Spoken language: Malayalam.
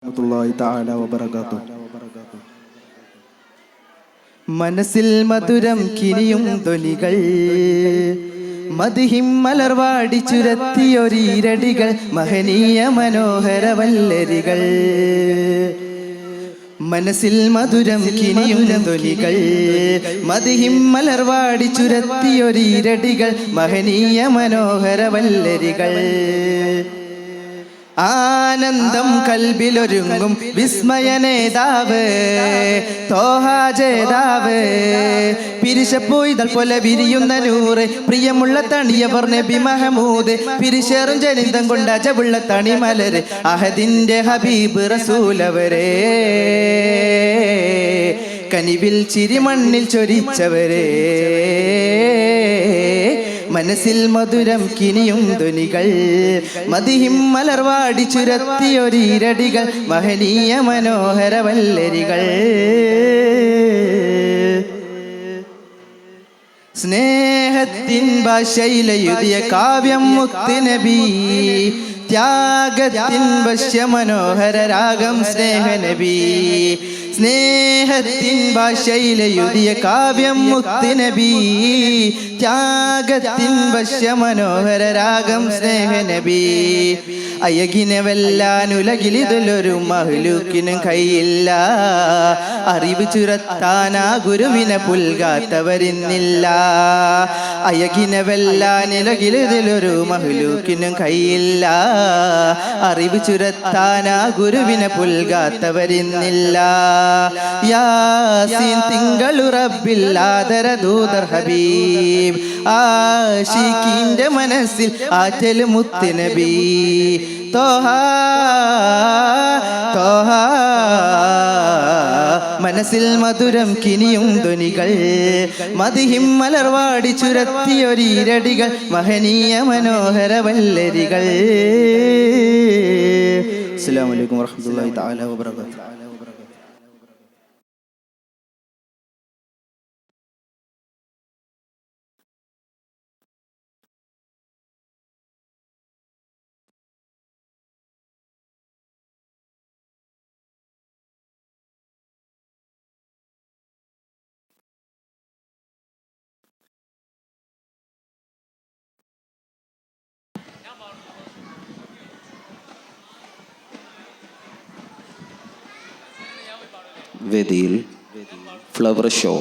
വറഹ്മത്തുള്ളാഹി തആല വബറകാതുഹു. മനസ്സിൽ മധുരം കിനിയും ധ്വനികൾ, മദ്ഹിം മലർവാടി ചുരത്തിയൊരീരടികൾ, മഹനീയ മനോഹര വല്ലരികൾ. മനസ്സിൽ മധുരം കിനിയും ധ്വനികൾ, മദ്ഹിം മലർവാടി ചുരത്തിയൊരീരടികൾ, മഹനീയ മനോഹര വല്ലരികൾ. ആനന്ദം കൽബിലൊരുങ്ങും വിസ്മയ നേതാവ് തോഹ ജേതാവ്. പിരിശപ്പോയിതൾ പോലെ വിരിയുന്ന നൂറ്, പ്രിയമുള്ള തണിയവർ നബി മഹമൂദ്. പിരിശേറും ജനിതം കൊണ്ട അജബുള്ള തണിമലര്, അഹദിന്റെ ഹബീബ് റസൂലവരെ. കനിവിൽ ചിരിമണ്ണിൽ ചൊരിച്ചവരെ. മനസ്സിൽ മധുരം കിനിയും ധ്വനികൾ, മദ്ഹിം മലർവാടി ചുരത്തിയൊരീരടികൾ, മഹനീയ മനോഹര വല്ലരികൾ. സ്നേഹത്തിൻ ഭാഷയിലെഴുതിയ കാവ്യം മുത്തുനബി, ത്യാഗത്തിൻ വശ്യ മനോഹര രാഗം സ്നേഹനബി. സ്നേഹത്തിൻ ഭാഷയിലെഴുതിയ കാവ്യം മുത്തുനബി, ത്യാഗത്തിൻ വശ്യ മനോഹര രാഗം സ്നേഹനബി. അയകിനെ വെല്ലാൻ ഉലകിലിതിലൊരു മഹ്ലൂക്കിനും കയ്യില്ല, അറിവ് ചുരത്താനാ ഗുരുവിനെ പുൽകാത്തവരിന്നില്ല. അയകിനെ വെല്ലാൻ ഉലകിലിതിലൊരു മഹ്ലൂക്കിനും കയ്യില്ല, അറിവ് ചുരത്താനാ ഗുരുവിനെ പുൽകാത്തവരിന്നില്ല. യാസീൻ തിങ്കളു റബ്ബിൽ ആദര ദൂതർ ഹബീബ്, ആശിഖിന്റെ മനസ്സിൽ ആറ്റൽ മുത്തുനബി. തോഹ തോഹ മനസ്സിൽ മധുരം കിനിയും ധ്വനികൾ, മദ്ഹിം മലർവാടി ചുരത്തിയൊരീരടികൾ, മഹനീയ മനോഹര വല്ലരികൾ. അസ്സലാമു അലൈക്കും വറഹ്മത്തുള്ളാഹി തആല വബറകാതുഹു. വേദിയിൽ ഫ്ലവർ ഷോ